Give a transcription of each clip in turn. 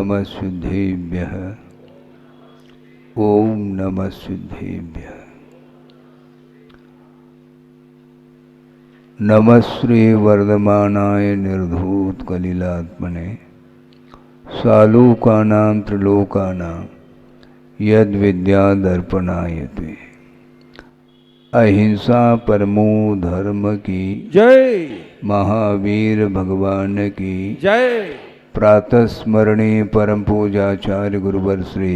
नमः शुद्धेभ्यः। ओम नमः शुद्धेभ्यः। नमः श्री वर्धमानाय निर्धूत कलिलात्मने सालोकानां त्रिलोकानां यद विद्या दर्पणायते। अहिंसा परमो धर्म की जय। महावीर भगवान की जय। प्रातः स्मरणे परम पूजाचार्य गुरुवर श्री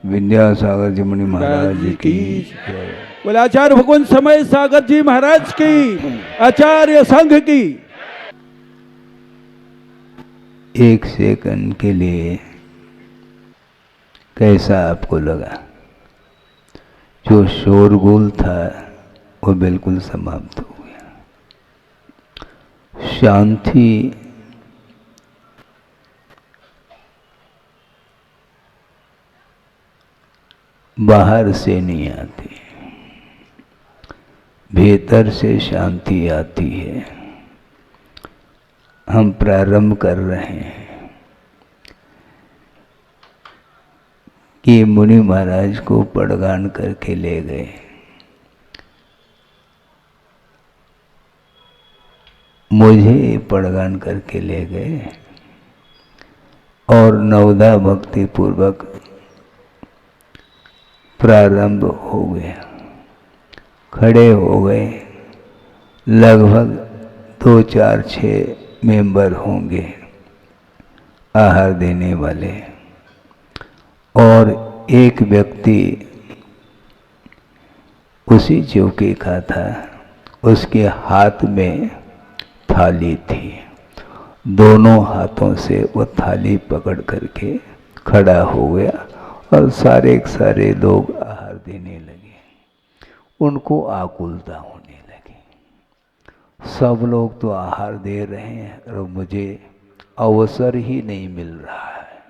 विद्यासागर जी मुनि महाराज की जय। बोले आचार्य भगवान समय सागर जी महाराज की, आचार्य संघ की। एक सेकंड के लिए कैसा आपको लगा? जो शोरगुल था वो बिल्कुल समाप्त हो गया। शांति बाहर से नहीं आती, भीतर से शांति आती है। हम प्रारंभ कर रहे हैं कि मुनि महाराज को पड़गान करके ले गए। मुझे पड़गान करके ले गए और नवदा भक्ति पूर्वक प्रारंभ हो गया। खड़े हो गए, लगभग 2, 4, 6 मेंबर होंगे आहार देने वाले, और एक व्यक्ति उसी चौकी का था। उसके हाथ में थाली थी, दोनों हाथों से वो थाली पकड़ करके खड़ा हो गया और सारे लोग आहार देने लगे। उनको आकुलता होने लगी। सब लोग तो आहार दे रहे हैं और मुझे अवसर ही नहीं मिल रहा है।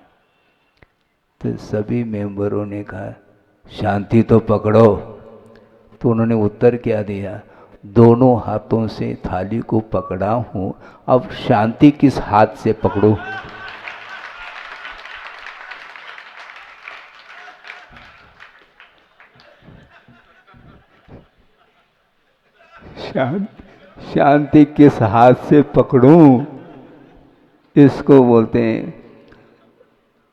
तो सभी मेंबरों ने कहा शांति तो पकड़ो। तो उन्होंने उत्तर क्या दिया? दोनों हाथों से थाली को पकड़ा हूं, अब शांति किस हाथ से पकड़ूं? शांति किस हाथ से पकड़ूं? इसको बोलते हैं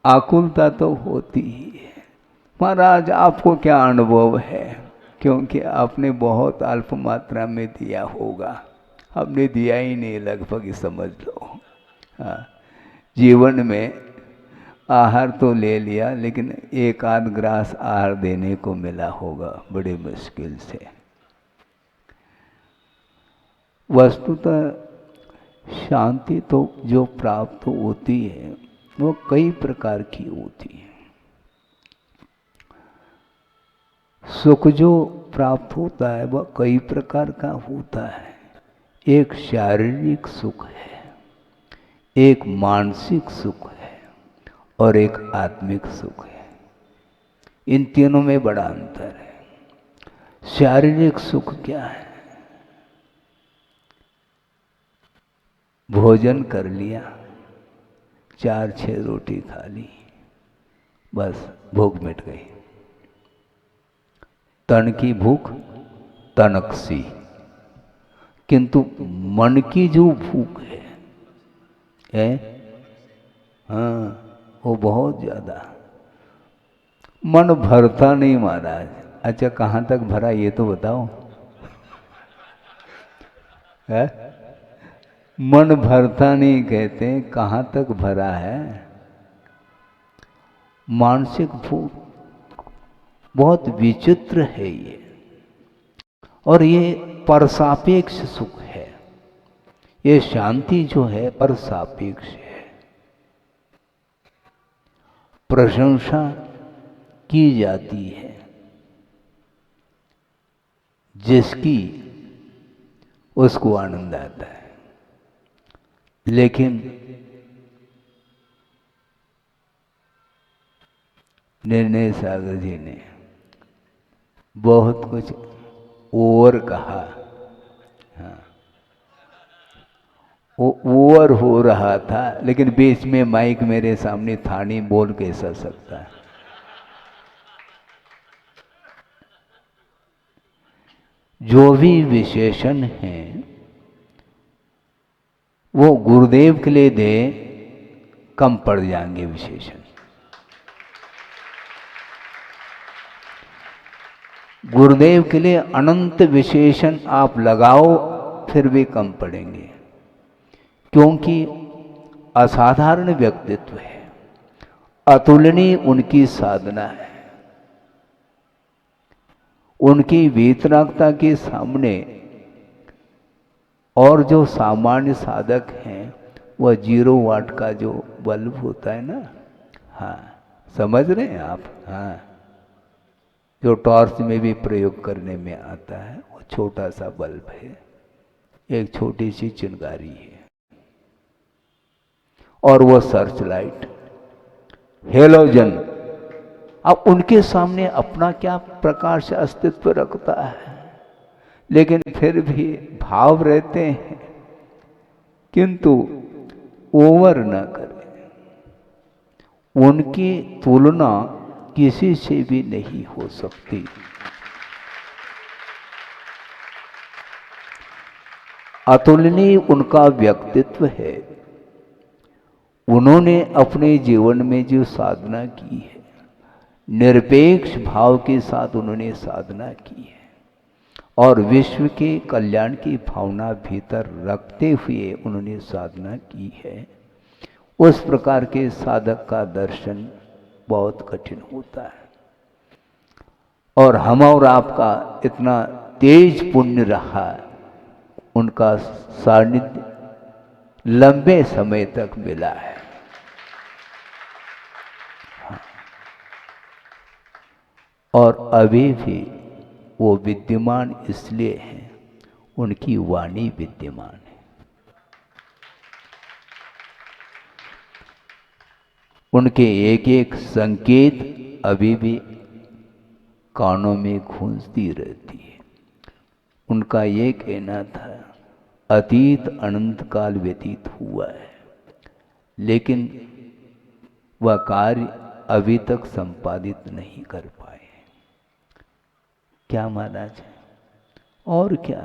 आकुलता तो होती ही है। महाराज आपको क्या अनुभव है? क्योंकि आपने बहुत अल्प मात्रा में दिया होगा, हमने दिया ही नहीं लगभग, ही समझ लो। हाँ, जीवन में आहार तो ले लिया, लेकिन एक आध ग्रास आहार देने को मिला होगा बड़ी मुश्किल से। वस्तुतः शांति तो जो प्राप्त होती है वो कई प्रकार की होती है। सुख जो प्राप्त होता है वह कई प्रकार का होता है। एक शारीरिक सुख है, एक मानसिक सुख है और एक आत्मिक सुख है। इन तीनों में बड़ा अंतर है। शारीरिक सुख क्या है? भोजन कर लिया, 4-6 रोटी खा ली, बस भूख मिट गई। तन की भूख तनक सी, किंतु मन की जो भूख है हाँ, वो बहुत ज्यादा। मन भरता नहीं महाराज। अच्छा, कहाँ तक भरा ये तो बताओ। है? मन भरता नहीं कहते, कहाँ तक भरा है? मानसिक भूख बहुत विचित्र है ये, और ये परसापेक्ष सुख है। ये शांति जो है परसापेक्ष है। प्रशंसा की जाती है जिसकी, उसको आनंद आता है। लेकिन निर्णय सागर जी ने बहुत कुछ और कहा। हाँ, वो ओवर हो रहा था, लेकिन बीच में माइक मेरे सामने था नहीं, बोल कैसा सकता है। जो भी विशेषण हैं वो गुरुदेव के लिए दे, कम पड़ जाएंगे विशेषण। गुरुदेव के लिए अनंत विशेषण आप लगाओ फिर भी कम पड़ेंगे, क्योंकि असाधारण व्यक्तित्व है, अतुलनीय उनकी साधना है। उनकी वीतरागता के सामने और जो सामान्य साधक हैं, वह 0 वाट का जो बल्ब होता है ना, हाँ समझ रहे हैं आप, हाँ जो टॉर्च में भी प्रयोग करने में आता है, वो छोटा सा बल्ब है, एक छोटी सी चिंगारी है, और वो सर्च लाइट, हेलोजन। अब उनके सामने अपना क्या प्रकाश अस्तित्व रखता है, लेकिन फिर भी भाव रहते हैं, किंतु ओवर न करें। उनकी तुलना किसी से भी नहीं हो सकती। अतुलनीय उनका व्यक्तित्व है। उन्होंने अपने जीवन में जो साधना की है, निरपेक्ष भाव के साथ उन्होंने साधना की है, और विश्व के कल्याण की भावना भीतर रखते हुए उन्होंने साधना की है। उस प्रकार के साधक का दर्शन बहुत कठिन होता है, और हम और आपका इतना तेज पुण्य रहा, उनका सानिध्य लंबे समय तक मिला है। और अभी भी वो विद्यमान इसलिए हैं, उनकी वाणी विद्यमान है। उनके एक एक संकेत अभी भी कानों में गूंजती रहती है। उनका ये कहना था, अतीत अनंत काल व्यतीत हुआ है, लेकिन वह कार्य अभी तक संपादित नहीं कर पाए। क्या महाराज, और क्या,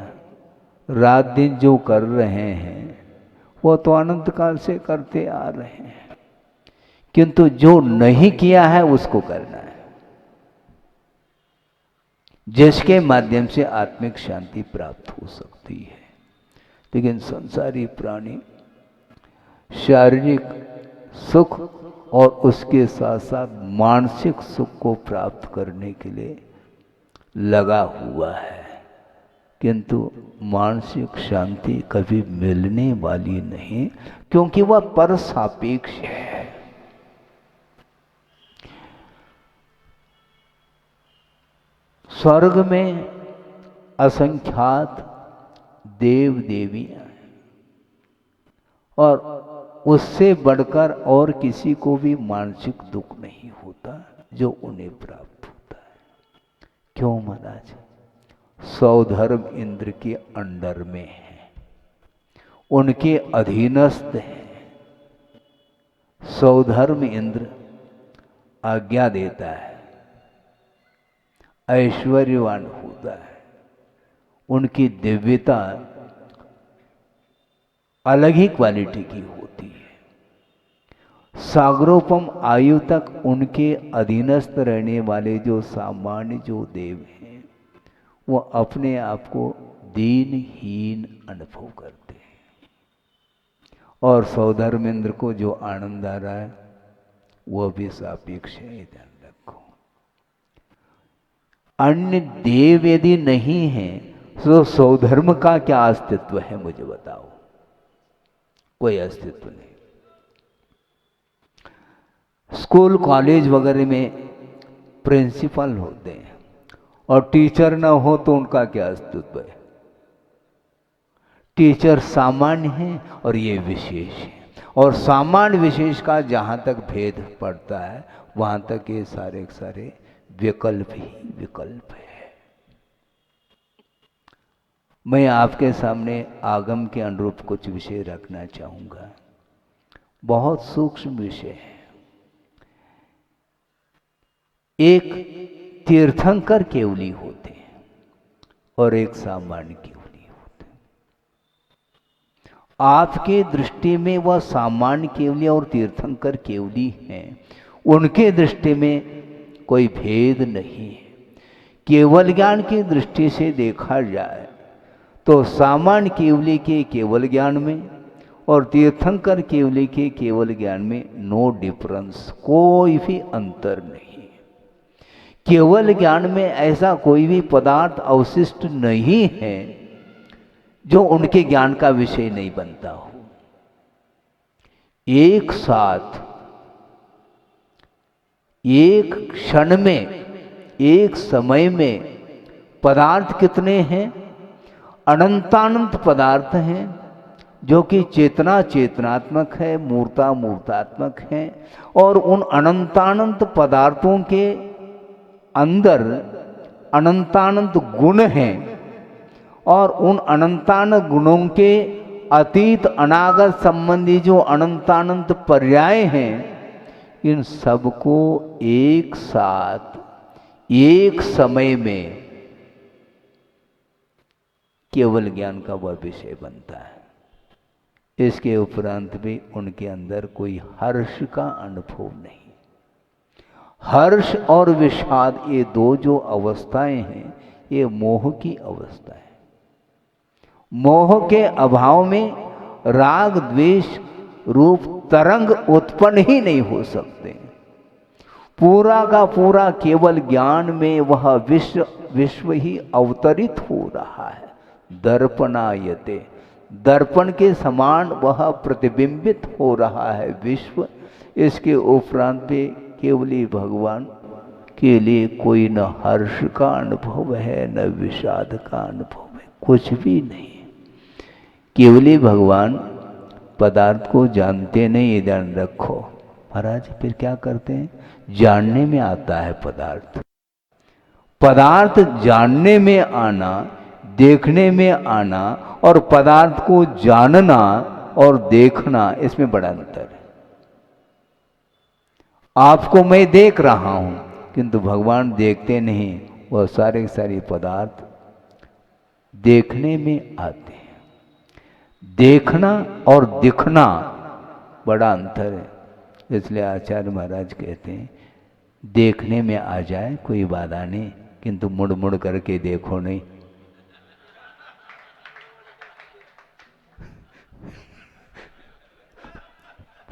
रात दिन जो कर रहे हैं वो तो अनंत काल से करते आ रहे हैं, किंतु जो नहीं किया है उसको करना है, जिसके माध्यम से आत्मिक शांति प्राप्त हो सकती है। लेकिन संसारी प्राणी शारीरिक सुख और उसके साथ साथ मानसिक सुख को प्राप्त करने के लिए लगा हुआ है, किंतु मानसिक शांति कभी मिलने वाली नहीं, क्योंकि वह परसापेक्ष है। स्वर्ग में असंख्यात देव देवियां हैं, और उससे बढ़कर और किसी को भी मानसिक दुख नहीं होता जो उन्हें प्राप्त होता है। क्यों महाराज? सौधर्म इंद्र के अंडर में है, उनके अधीनस्थ है। सौधर्म इंद्र आज्ञा देता है, ऐश्वर्यवान होता है, उनकी दिव्यता अलग ही क्वालिटी की होती है। सागरोपम आयु तक उनके अधीनस्थ रहने वाले जो सामान्य जो देव हैं, वो अपने आप को दीनहीन अनुभव करते हैं, और सौधर्मेंद्र को जो आनंद आ रहा है वो भी सापेक्ष है, ध्यान रखो। अन्य देव यदि नहीं है तो सौधर्म का क्या अस्तित्व है, मुझे बताओ? कोई अस्तित्व नहीं। स्कूल कॉलेज वगैरह में प्रिंसिपल होते हैं, और टीचर ना हो तो उनका क्या अस्तित्व है? टीचर सामान्य है और ये विशेष है, और सामान्य विशेष का जहाँ तक भेद पड़ता है वहाँ तक ये सारे के सारे विकल्प ही विकल्प है। मैं आपके सामने आगम के अनुरूप कुछ विषय रखना चाहूँगा। बहुत सूक्ष्म विषय है। एक तीर्थंकर केवली होते हैं और एक सामान्य केवली होते हैं। आपके दृष्टि में वह सामान्य केवली और तीर्थंकर केवली हैं, उनके दृष्टि में कोई भेद नहीं है। केवल ज्ञान की दृष्टि से देखा जाए तो सामान्य केवली के केवल ज्ञान में और तीर्थंकर केवली के केवल ज्ञान में नो डिफरेंस, कोई भी अंतर नहीं। केवल ज्ञान में ऐसा कोई भी पदार्थ अवशिष्ट नहीं है जो उनके ज्ञान का विषय नहीं बनता हो। एक साथ एक क्षण में, एक समय में पदार्थ कितने हैं? अनंतानंत पदार्थ हैं जो कि चेतना चेतनात्मक है, मूर्ता मूर्तात्मक है। और उन अनंतानंत पदार्थों के अंदर अनंतानंत गुण हैं और उन अनंतानंत गुणों के अतीत अनागत संबंधी जो अनंतानंत पर्याय हैं, इन सबको एक साथ एक समय में केवल ज्ञान का वह विषय बनता है। इसके उपरांत भी उनके अंदर कोई हर्ष का अनुभव नहीं। हर्ष और विषाद, ये दो जो अवस्थाएं हैं, ये मोह की अवस्था है। मोह के अभाव में राग द्वेष रूप तरंग उत्पन्न ही नहीं हो सकते। पूरा का पूरा केवल ज्ञान में वह विश्व ही अवतरित हो रहा है। दर्पणायते, दर्पण के समान वह प्रतिबिंबित हो रहा है विश्व। इसके उपरांत भी केवली भगवान के लिए कोई न हर्ष का अनुभव है, न विषाद का अनुभव है, कुछ भी नहीं। केवली भगवान पदार्थ को जानते नहीं, ये ध्यान रखो। महाराज फिर क्या करते हैं? जानने में आता है पदार्थ। पदार्थ जानने में आना, देखने में आना और पदार्थ को जानना और देखना, इसमें बड़ा अंतर है। आपको मैं देख रहा हूं किंतु भगवान देखते नहीं, वह सारे सारे पदार्थ देखने में आते हैं। देखना और दिखना बड़ा अंतर है। इसलिए आचार्य महाराज कहते हैं, देखने में आ जाए कोई बाधा नहीं, किंतु मुड़ मुड़ करके देखो नहीं।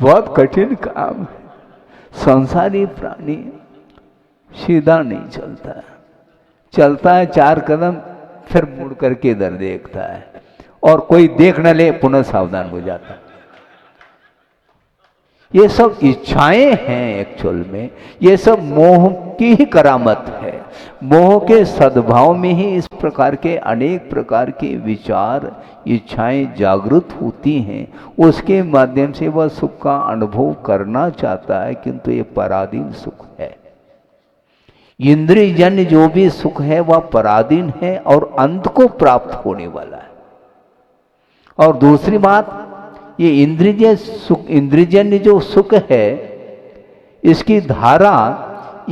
बहुत कठिन काम है। संसारी प्राणी सीधा नहीं चलता है, चलता है 4 कदम, फिर मुड़ करके इधर देखता है और कोई देख न ले पुनः सावधान हो जाता है। ये सब इच्छाएं हैं एक्चुअल में, ये सब मोह की ही करामत है। मोह के सद्भाव में ही इस प्रकार के अनेक प्रकार के विचार इच्छाएं जागृत होती हैं। उसके माध्यम से वह सुख का अनुभव करना चाहता है, किंतु ये पराधीन सुख है। इंद्रियजन्य जो भी सुख है वह पराधीन है और अंत को प्राप्त होने वाला है। और दूसरी बात, ये इंद्रियजन्य जो सुख है, इसकी धारा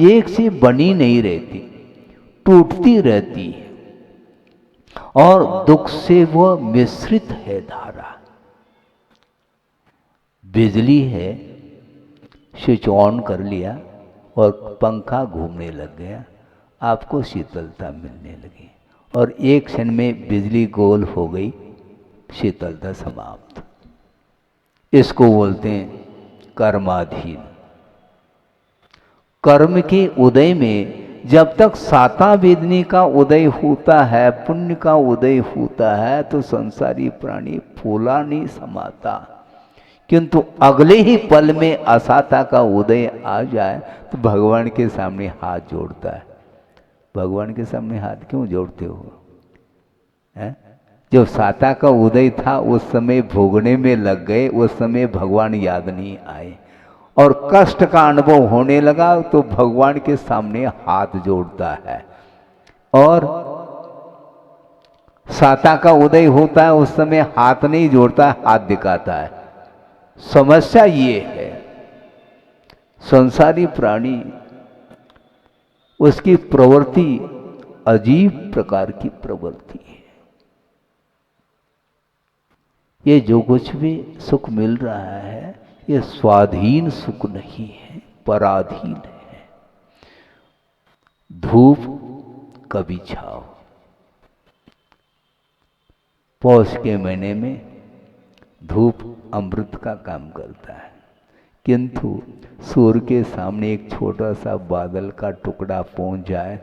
एक से बनी नहीं रहती, टूटती रहती है और दुख से वह मिश्रित है धारा। बिजली है, स्विच ऑन कर लिया और पंखा घूमने लग गया, आपको शीतलता मिलने लगी और एक क्षण में बिजली गोल हो गई, शीतलता समाप्त। इसको बोलते हैं कर्माधीन। कर्म के उदय में जब तक साता वेदनी का उदय होता है, पुण्य का उदय होता है, तो संसारी प्राणी फूला नहीं समाता। किंतु अगले ही पल में असाता का उदय आ जाए तो भगवान के सामने हाथ जोड़ता है। भगवान के सामने हाथ क्यों जोड़ते हो? है? जब साता का उदय था उस समय भोगने में लग गए, उस समय भगवान याद नहीं आए और कष्ट का अनुभव होने लगा तो भगवान के सामने हाथ जोड़ता है और साता का उदय होता है उस समय हाथ नहीं जोड़ता, हाथ दिखाता है। समस्या ये है, संसारी प्राणी उसकी प्रवृत्ति अजीब प्रकार की प्रवृत्ति है। ये जो कुछ भी सुख मिल रहा है ये स्वाधीन सुख नहीं है, पराधीन है। धूप कभी छाव। पौष के महीने में धूप अमृत का काम करता है, किंतु सूर्य के सामने एक छोटा सा बादल का टुकड़ा पहुंच जाए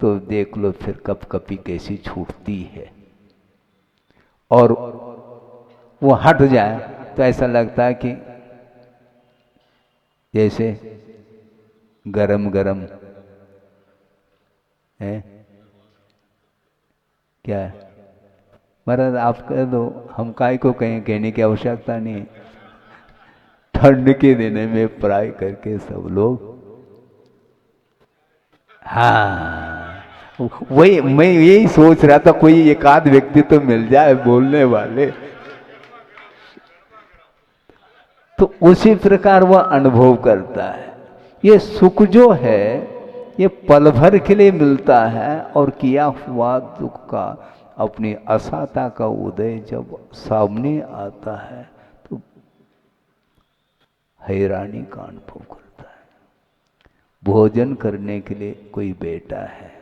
तो देख लो फिर कपकपी कैसी छूटती है, और वो हट जाए तो ऐसा लगता है कि जैसे गरम गरम है। क्या है महाराज, आप कह दो, हम काय को कहें, कहने की आवश्यकता नहीं। ठंड के दिन में पढ़ाई करके सब लोग, हाँ वही मैं यही सोच रहा था, कोई एक आध व्यक्ति तो मिल जाए बोलने वाले, तो उसी प्रकार वह अनुभव करता है। ये सुख जो है ये पल भर के लिए मिलता है, और किया हुआ दुख का, अपनी असाता का उदय जब सामने आता है तो हैरानी का अनुभव करता है। भोजन करने के लिए कोई बैठा है?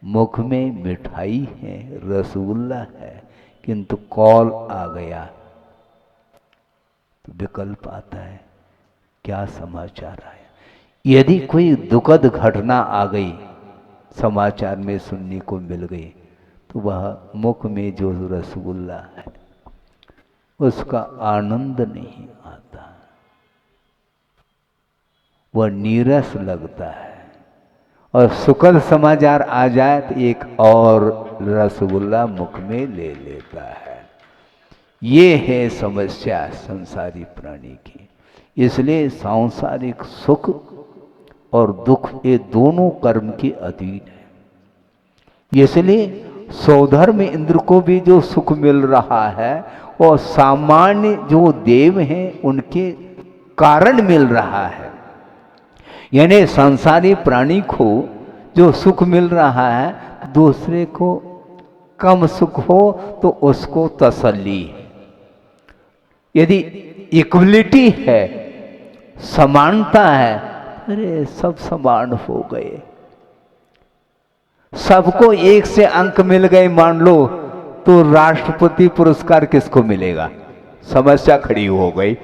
मुख में मिठाई है, रसगुल्ला है, किंतु कॉल आ गया तो विकल्प आता है, क्या समाचार आया। यदि कोई दुखद घटना आ गई, समाचार में सुनने को मिल गई, तो वह मुख में जो रसगुल्ला है उसका आनंद नहीं आता, वह नीरस लगता है। और सुखद समाचार आ जाए तो एक और रसगुल्ला मुख में ले लेता है। ये है समस्या संसारी प्राणी की। इसलिए सांसारिक सुख और दुख ये दोनों कर्म के अधीन है। इसलिए सौधर्म इंद्र को भी जो सुख मिल रहा है और सामान्य जो देव हैं उनके कारण मिल रहा है। यानी संसारी प्राणी को जो सुख मिल रहा है, दूसरे को कम सुख हो तो उसको तसल्ली है। यदि इक्वलिटी है, समानता है, अरे सब समान हो गए, सबको एक से अंक मिल गए मान लो, तो राष्ट्रपति पुरस्कार किसको मिलेगा? समस्या खड़ी हो गई।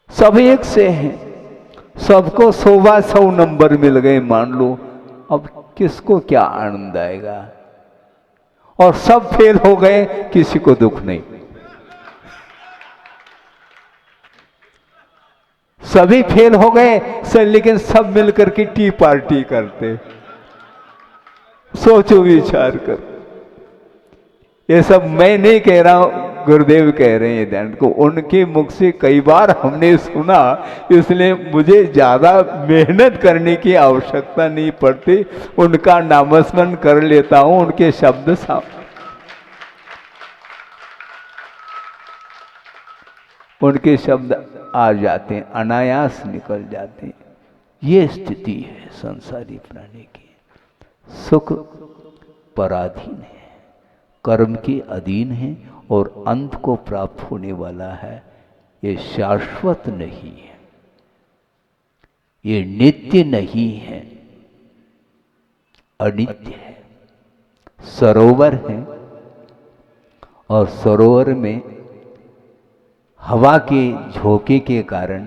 सब एक से हैं, सबको 100 नंबर मिल गए मान लो, अब किसको क्या आनंद आएगा? और सब फेल हो गए, किसी को दुख नहीं। सभी फेल हो गए सर, लेकिन सब मिलकर के टी पार्टी करते। सोचो, विचार कर। ये सब मैं नहीं कह रहा हूं, गुरुदेव कह रहे हैं ध्यान को। उनके मुख से कई बार हमने सुना, इसलिए मुझे ज्यादा मेहनत करने की आवश्यकता नहीं पड़ती। उनका नामस्मरण कर लेता हूं, उनके शब्द उनके शब्द आ जाते हैं, अनायास निकल जाते हैं। ये स्थिति है संसारी प्राणी की। सुख पराधीन है, कर्म के अधीन है और अंत को प्राप्त होने वाला है। ये शाश्वत नहीं है, ये नित्य नहीं है, अनित्य है। सरोवर है और सरोवर में हवा के झोंके के कारण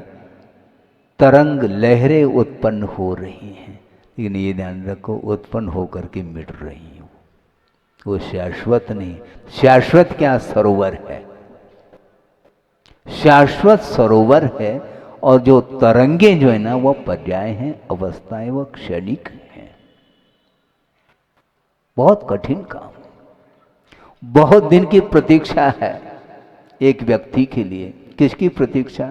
तरंग लहरें उत्पन्न हो रही हैं, लेकिन ये ध्यान रखो उत्पन्न होकर के मिट रही हैं, वो शाश्वत नहीं। शाश्वत क्या? सरोवर है, शाश्वत सरोवर है। और जो तरंगे जो है ना, वह पर्याय हैं, अवस्थाएं वह क्षणिक हैं। बहुत कठिन काम, बहुत दिन की प्रतीक्षा है एक व्यक्ति के लिए। किसकी प्रतीक्षा?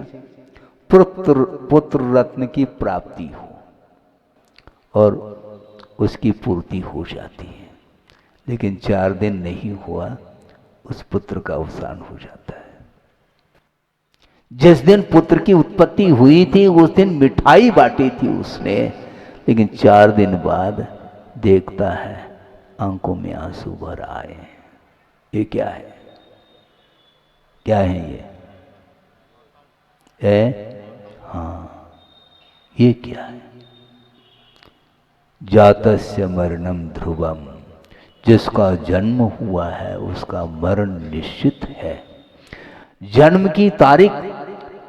पुत्र रत्न की प्राप्ति हो और उसकी पूर्ति हो जाती है। लेकिन 4 दिन नहीं हुआ उस पुत्र का अवसान हो जाता है। जिस दिन पुत्र की उत्पत्ति हुई थी उस दिन मिठाई बांटी थी उसने, लेकिन 4 दिन बाद देखता है आंखों में आंसू भर आए। ये क्या है? क्या है ये? हाँ, ये क्या है? जातस्य मरणम ध्रुवम, जिसका जन्म हुआ है उसका मरण निश्चित है। जन्म की तारीख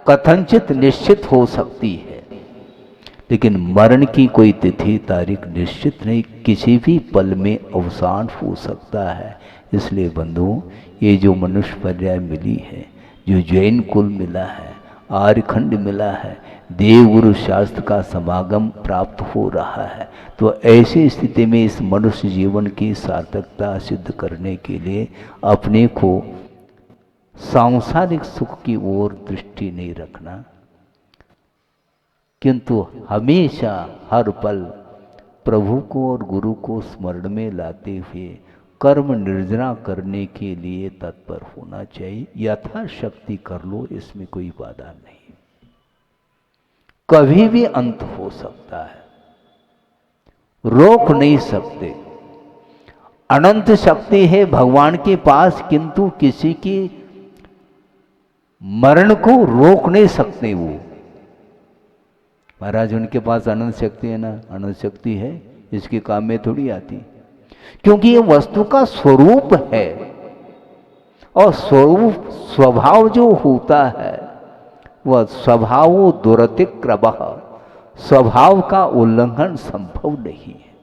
कथनचित निश्चित हो सकती है, लेकिन मरण की कोई तिथि तारीख निश्चित नहीं, किसी भी पल में अवसान हो सकता है। इसलिए बंधुओं, ये जो मनुष्य पर्याय मिली है, जो जैन कुल मिला है, आर्यखंड मिला है, देवगुरु शास्त्र का समागम प्राप्त हो रहा है, तो ऐसी स्थिति में इस मनुष्य जीवन की सार्थकता सिद्ध करने के लिए अपने को सांसारिक सुख की ओर दृष्टि नहीं रखना, किंतु हमेशा हर पल प्रभु को और गुरु को स्मरण में लाते हुए कर्म निर्जना करने के लिए तत्पर होना चाहिए। यथाशक्ति कर लो, इसमें कोई बाधा नहीं। कभी भी अंत हो सकता है, रोक नहीं सकते। अनंत शक्ति है भगवान के पास, किंतु किसी की मरण को रोक नहीं सकते वो। महाराज उनके पास अनंत शक्ति है ना, अनंत शक्ति है, इसके काम में थोड़ी आती, क्योंकि ये वस्तु का स्वरूप है। और स्वरूप स्वभाव जो होता है वह स्वभाव दुरतिक्रमः, स्वभाव का उल्लंघन संभव नहीं है।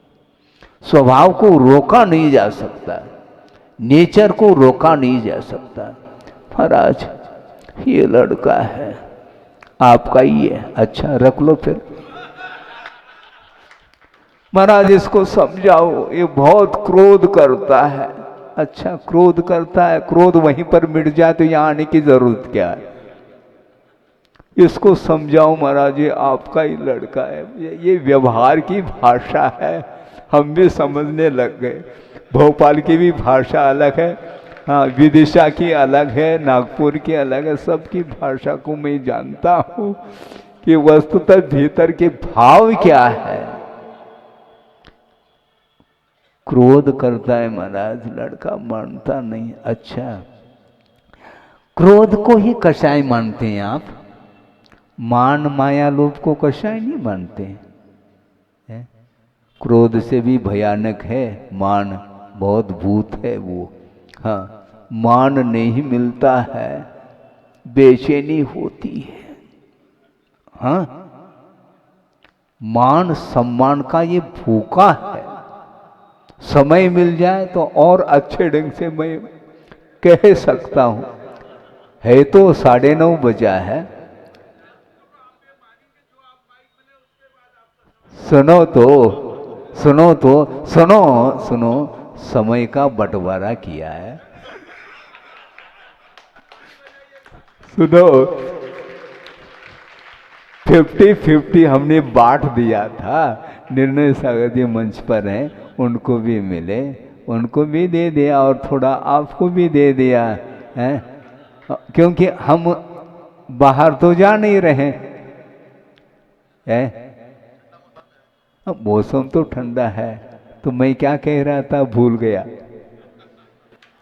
स्वभाव को रोका नहीं जा सकता, नेचर को रोका नहीं जा सकता। महाराज ये लड़का है आपका ही है, अच्छा रख लो फिर। महाराज इसको समझाओ, ये बहुत क्रोध करता है। अच्छा क्रोध करता है, क्रोध वहीं पर मिट जाए तो यहां आने की जरूरत क्या है? इसको समझाओ महाराज, ये आपका ही लड़का है। ये व्यवहार की भाषा है, हम भी समझने लग गए। भोपाल की भी भाषा अलग है, हाँ विदिशा की अलग है, नागपुर की अलग है, सबकी भाषा को मैं जानता हूँ कि वस्तुतः भीतर के भाव क्या है। क्रोध करता है महाराज लड़का, मानता नहीं। अच्छा क्रोध को ही कषाय मानते हैं आप, मान माया लोभ को कषाय नहीं मानते हैं? क्रोध से भी भयानक है मान, बहुत भूत है वो। हाँ मान नहीं मिलता है, बेचैनी होती है। हाँ मान सम्मान का ये भूखा है, समय मिल जाए तो और अच्छे ढंग से मैं कह सकता हूं। है तो 9:30 बजा है। सुनो तो सुनो तो सुनो सुनो, समय का बंटवारा किया है। सुनो 50-50 हमने बांट दिया था। निर्णय सागर जी मंच पर हैं, उनको भी मिले, उनको भी दे दिया और थोड़ा आपको भी दे दिया है, क्योंकि हम बाहर तो जा नहीं रहे हैं। मौसम तो ठंडा है, तो मैं क्या कह रहा था भूल गया,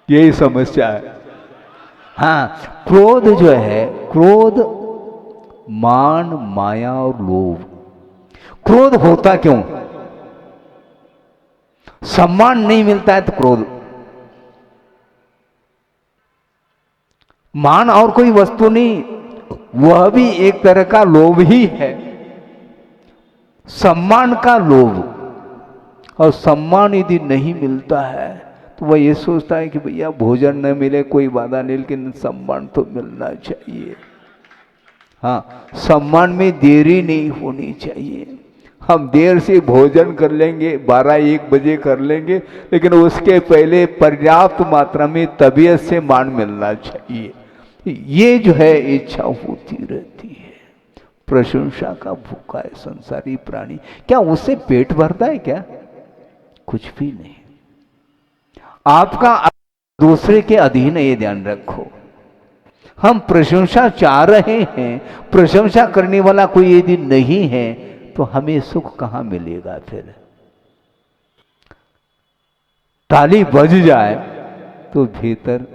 यही समस्या है। हाँ क्रोध जो है, क्रोध मान माया और लोभ। क्रोध होता क्यों? सम्मान नहीं मिलता है तो क्रोध। मान और कोई वस्तु नहीं, वह भी एक तरह का लोभ ही है, सम्मान का लोभ। और सम्मान यदि नहीं मिलता है तो वह ये सोचता है कि भैया भोजन न मिले कोई बाधा नहीं, लेकिन सम्मान तो मिलना चाहिए। हाँ सम्मान में देरी नहीं होनी चाहिए। हम देर से भोजन कर लेंगे, 12-1 बजे कर लेंगे, लेकिन उसके पहले पर्याप्त मात्रा में तबीयत से मान मिलना चाहिए। ये जो है इच्छा होती रहती है। प्रशंसा का भूखा है संसारी प्राणी। क्या उससे पेट भरता है क्या? कुछ भी नहीं। आपका दूसरे के अधीन है, ये ध्यान रखो। हम प्रशंसा चाह रहे हैं, प्रशंसा करने वाला कोई यदि नहीं है तो हमें सुख कहां मिलेगा? फिर ताली बज जाए तो भीतर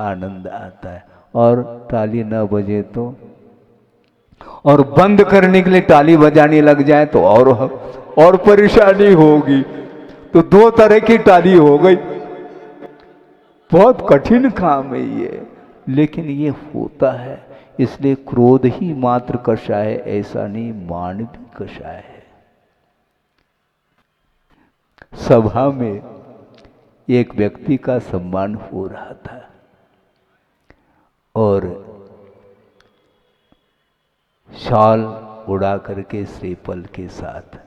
आनंद आता है, और ताली न बजे तो, और बंद करने के लिए ताली बजाने लग जाए तो और परेशानी होगी। तो दो तरह की ताली हो गई। बहुत कठिन काम है ये, लेकिन ये होता है। इसलिए क्रोध ही मात्र कषाय है, ऐसा नहीं, मान भी कषाय है। सभा में एक व्यक्ति का सम्मान हो रहा था और शाल उड़ा करके श्रीफल के साथ,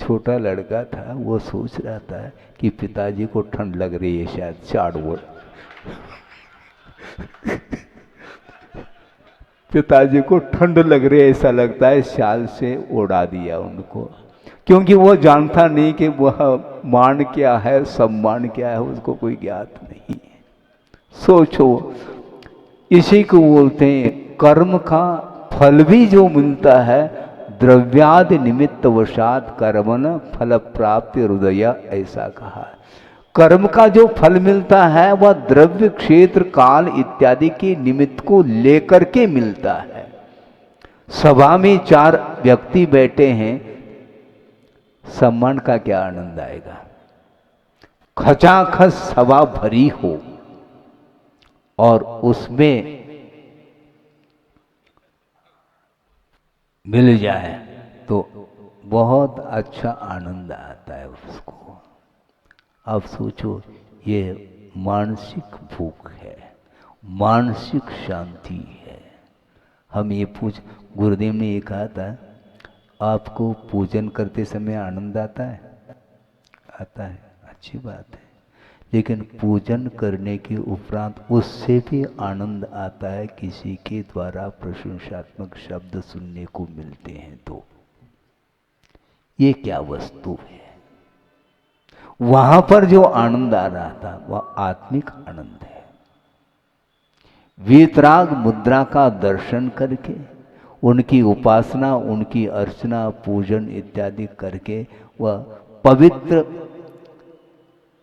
छोटा लड़का था, वो सोच रहा था कि पिताजी को ठंड लग रही है, शायद चाड़ ओढ़ पिताजी को ठंड लग रही है ऐसा लगता है, शाल से उड़ा दिया उनको, क्योंकि वो जानता नहीं कि वह मान क्या है, सम्मान क्या है, उसको कोई ज्ञात नहीं है। सोचो, इसी को बोलते हैं कर्म का फल भी जो मिलता है, द्रव्यादि निमित्त वशात कर्मण फल प्राप्ति हृदय, ऐसा कहा। कर्म का जो फल मिलता है वह द्रव्य, क्षेत्र, काल इत्यादि के निमित्त को लेकर के मिलता है। सभा में 4 व्यक्ति बैठे हैं, सम्मान का क्या आनंद आएगा? खचाखच सभा भरी हो और उसमें मिल जाए तो बहुत अच्छा आनंद आता है उसको। अब सोचो, ये मानसिक भूख है, मानसिक शांति है। हम ये गुरुदेव ने ये कहा था, आपको पूजन करते समय आनंद आता है? आता है, अच्छी बात है। लेकिन पूजन करने के उपरांत उससे भी आनंद आता है किसी के द्वारा प्रशंसात्मक शब्द सुनने को मिलते हैं तो। ये क्या वस्तु है? वहां पर जो आनंद आ रहा था वह आत्मिक आनंद है। वीतराग मुद्रा का दर्शन करके, उनकी उपासना, उनकी अर्चना, पूजन इत्यादि करके वह पवित्र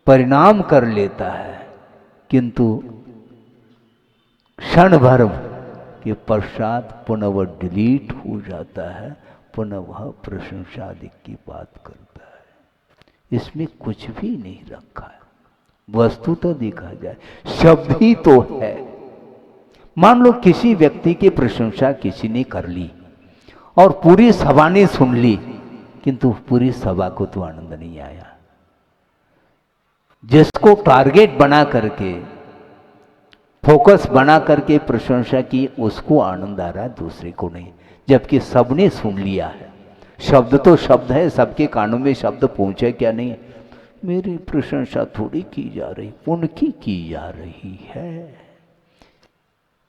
परिणाम कर लेता है, किंतु क्षण भर के पश्चात पुनः वह डिलीट हो जाता है, पुनः वह प्रशंसा आदि की बात करता है। इसमें कुछ भी नहीं रखा है। वस्तु तो देखा जाए, शब्द ही तो है। मान लो किसी व्यक्ति की प्रशंसा किसी ने कर ली और पूरी सभा ने सुन ली, किंतु पूरी सभा को तो आनंद नहीं आया। जिसको टारगेट बना करके, फोकस बना करके प्रशंसा की, उसको आनंद आ रहा है, दूसरे को नहीं। जबकि सबने सुन लिया है। शब्द तो शब्द है, सबके कानों में शब्द पहुंचे क्या नहीं? मेरी प्रशंसा थोड़ी की जा रही, उनकी की जा रही है,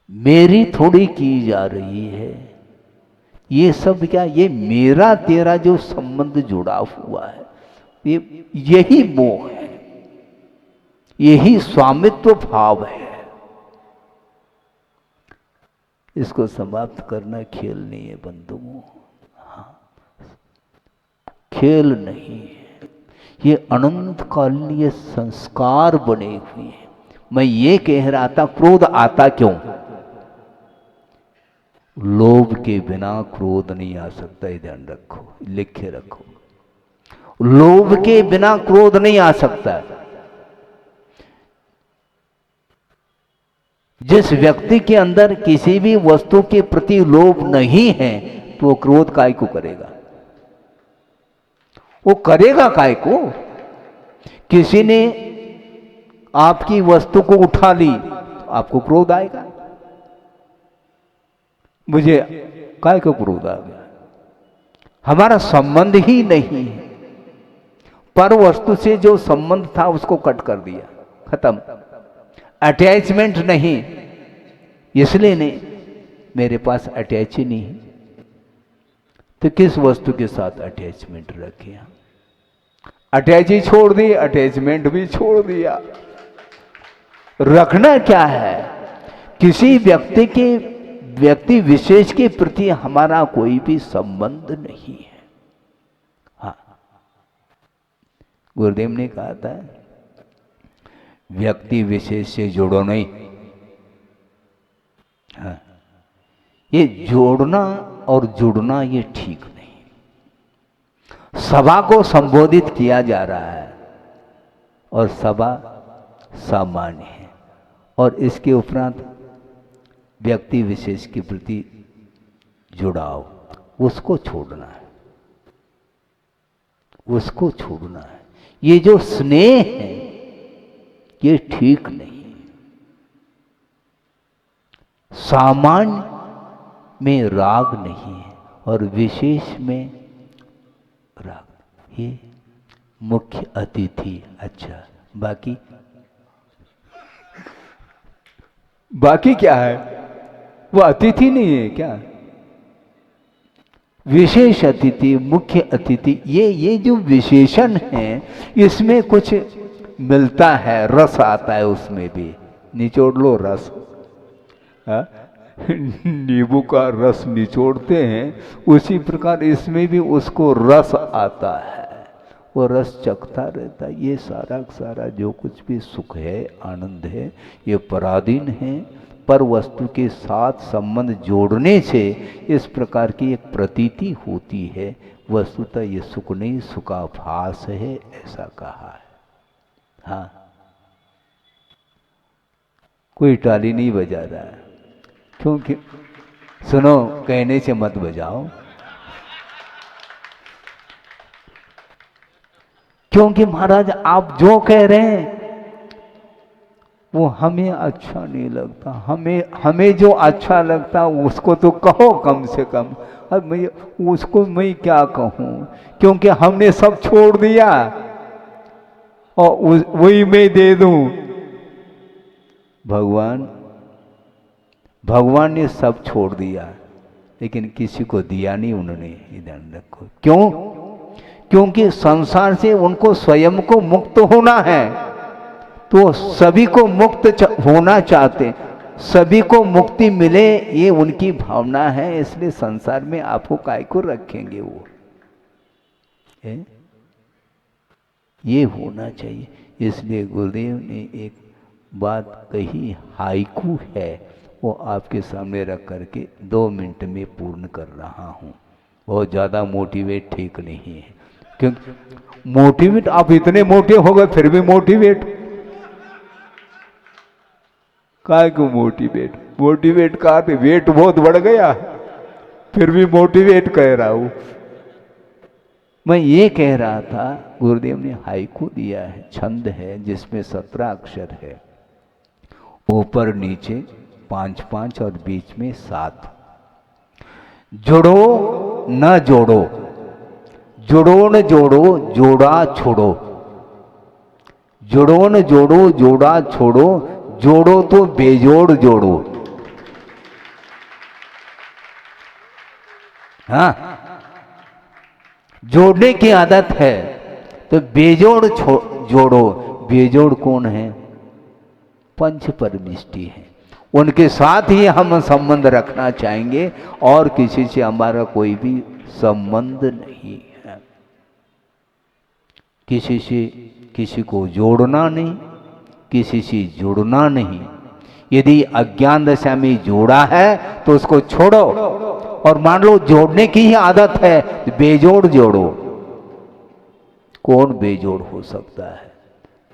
मेरी थोड़ी की जा रही है। ये सब क्या? ये मेरा तेरा जो संबंध जुड़ा हुआ है, यही मोह है, यही स्वामित्व भाव है। इसको समाप्त करना खेल नहीं है बंधुओं। हाँ, खेल नहीं है, ये अनंत कालीन ये संस्कार बने हुए हैं। मैं ये कह रहा था, क्रोध आता क्यों? लोभ के बिना क्रोध नहीं आ सकता, ये ध्यान रखो, लिख के रखो। लोभ के बिना क्रोध नहीं आ सकता। जिस व्यक्ति के अंदर किसी भी वस्तु के प्रति लोभ नहीं है तो वो क्रोध काय को करेगा? वो करेगा काय को? किसी ने आपकी वस्तु को उठा ली, आपको क्रोध आएगा? मुझे काय को क्रोध आ गया? हमारा संबंध ही नहीं है। पर वस्तु से जो संबंध था उसको कट कर दिया, खत्म। अटैचमेंट नहीं, इसलिए नहीं, मेरे पास अटैच ही नहीं है। तो किस वस्तु के साथ अटैचमेंट रखे? अटैच ही छोड़ दी, अटैचमेंट भी छोड़ दिया। रखना क्या है? किसी व्यक्ति विशेष के प्रति हमारा कोई भी संबंध नहीं है। हाँ, गुरुदेव ने कहा था व्यक्ति विशेष से जोड़ो नहीं। हाँ, ये जोड़ना और जुड़ना ये ठीक नहीं। सभा को संबोधित किया जा रहा है और सभा सामान्य है, और इसके उपरांत व्यक्ति विशेष के प्रति जुड़ाव, उसको छोड़ना है, उसको छोड़ना है। ये जो स्नेह है ये ठीक नहीं। सामान्य में राग नहीं है और विशेष में राग। ये मुख्य अतिथि। अच्छा, बाकी क्या है? वो अतिथि नहीं है क्या? विशेष अतिथि, मुख्य अतिथि, ये जो विशेषण है इसमें कुछ मिलता है, रस आता है उसमें भी। निचोड़ लो रस। नींबू का रस निचोड़ते हैं, उसी प्रकार इसमें भी उसको रस आता है, वो रस चखता रहता है। ये सारा जो कुछ भी सुख है, आनंद है, ये पराधीन है, पर वस्तु के साथ संबंध जोड़ने से इस प्रकार की एक प्रतीति होती है। वस्तुतः ये सुख नहीं, सुखाभास है, ऐसा कहा है। हाँ, कोई ताली नहीं बजा रहा है, क्योंकि सुनो, कहने से मत बजाओ, क्योंकि महाराज आप जो कह रहे हैं वो हमें अच्छा नहीं लगता। हमें जो अच्छा लगता उसको तो कहो कम से कम। अब मैं उसको मैं क्या कहूँ, क्योंकि हमने सब छोड़ दिया और वही मैं दे दूं। भगवान ने सब छोड़ दिया, लेकिन किसी को दिया नहीं उन्होंने। ध्यान रखो, क्यों? क्योंकि संसार से उनको स्वयं को मुक्त होना है, तो सभी को मुक्त होना चाहते, सभी को मुक्ति मिले, ये उनकी भावना है। इसलिए संसार में आपको काय को रखेंगे वो है? ये होना चाहिए। इसलिए गुरुदेव ने एक बात कही, हाइकू है, वो आपके सामने रख करके 2 मिनट में पूर्ण कर रहा हूँ। बहुत ज़्यादा मोटिवेट ठीक नहीं है, क्योंकि मोटिवेट आप इतने मोटे हो गए फिर भी मोटिवेट काय को? मोटिवेट का वेट बहुत बढ़ गया, फिर भी मोटिवेट कह रहा हूं। मैं ये कह रहा था, गुरुदेव ने हाइकू दिया है, छंद है जिसमें 17 अक्षर है, ऊपर नीचे 5-5 और बीच में 7। जोड़ो न जोड़ो, जोड़ो न जोड़ो, जोड़ा छोड़ो। जोड़ो न जोड़ो, जोड़ा छोड़ो, जोड़ो तो बेजोड़ जोड़ो। हाँ, जोड़ने की आदत है तो बेजोड़ जोड़ो। बेजोड़ कौन है? पंच परमिष्टि है, उनके साथ ही हम संबंध रखना चाहेंगे और किसी से हमारा कोई भी संबंध नहीं है। किसी से किसी को जोड़ना नहीं, किसी से जुड़ना नहीं। यदि अज्ञान दशा में जोड़ा है तो उसको छोड़ो, और मान लो जोड़ने की ही आदत है तो बेजोड़ जोड़ो। कौन बेजोड़ हो सकता है?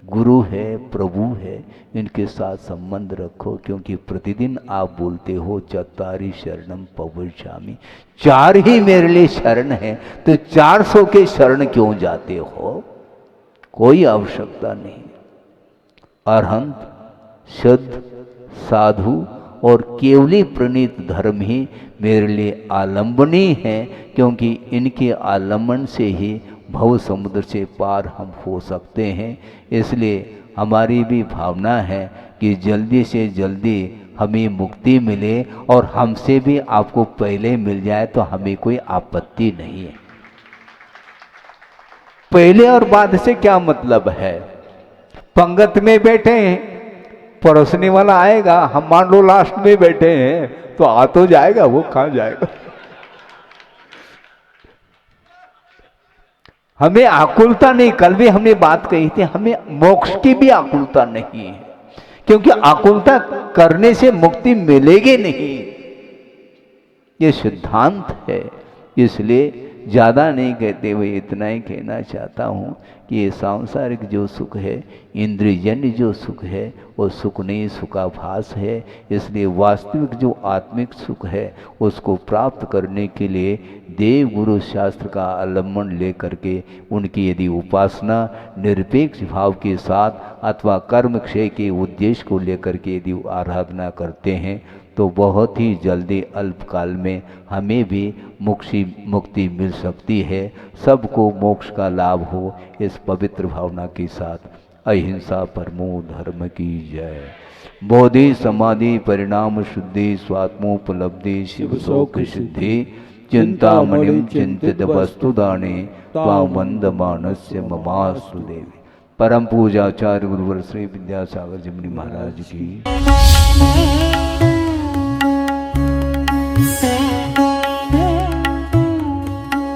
गुरु है, प्रभु है, इनके साथ संबंध रखो, क्योंकि प्रतिदिन आप बोलते हो चत्तारि शरणम पवैषामि, 4 ही मेरे लिए शरण है, तो 400 के शरण क्यों जाते हो? कोई आवश्यकता नहीं। अरहंत, शुद्ध, साधु और केवली प्रणीत धर्म ही मेरे लिए आलंबनी है, क्योंकि इनके आलंबन से ही भव समुद्र से पार हम हो सकते हैं। इसलिए हमारी भी भावना है कि जल्दी से जल्दी हमें मुक्ति मिले, और हमसे भी आपको पहले मिल जाए तो हमें कोई आपत्ति नहीं है। पहले और बाद से क्या मतलब है? पंगत में बैठे हैं, परोसने वाला आएगा, हम मान लो लास्ट में बैठे हैं तो आ तो जाएगा, वो कहाँ जाएगा? हमें आकुलता नहीं, कल भी हमने बात कही थी, हमें मोक्ष की भी आकुलता नहीं है, क्योंकि आकुलता करने से मुक्ति मिलेगी नहीं, ये सिद्धांत है। इसलिए ज़्यादा नहीं कहते हुए इतना ही कहना चाहता हूँ कि ये सांसारिक जो सुख है, इंद्रियजन्य जो सुख है, वो सुख नहीं, सुखाभास है। इसलिए वास्तविक जो आत्मिक सुख है उसको प्राप्त करने के लिए देव गुरु शास्त्र का अवलंबन लेकर के उनकी यदि उपासना निरपेक्ष भाव के साथ अथवा कर्म क्षय के उद्देश्य को लेकर के यदि आराधना करते हैं तो बहुत ही जल्दी अल्पकाल में हमें भी मुक्ति मिल सकती है। सबको मोक्ष का लाभ हो, इस पवित्र भावना के साथ अहिंसा परमो धर्म की जय। बोधि समाधि परिणाम शुद्धि स्वात्मोपलब्धि शिव शोक सिद्धि चिंतामणिम चिंतित वस्तु दाने त्वामंद मानस्य ममास्तु देवी। परम पूजाचार्य गुरुवर श्री विद्यासागर जी महाराज की।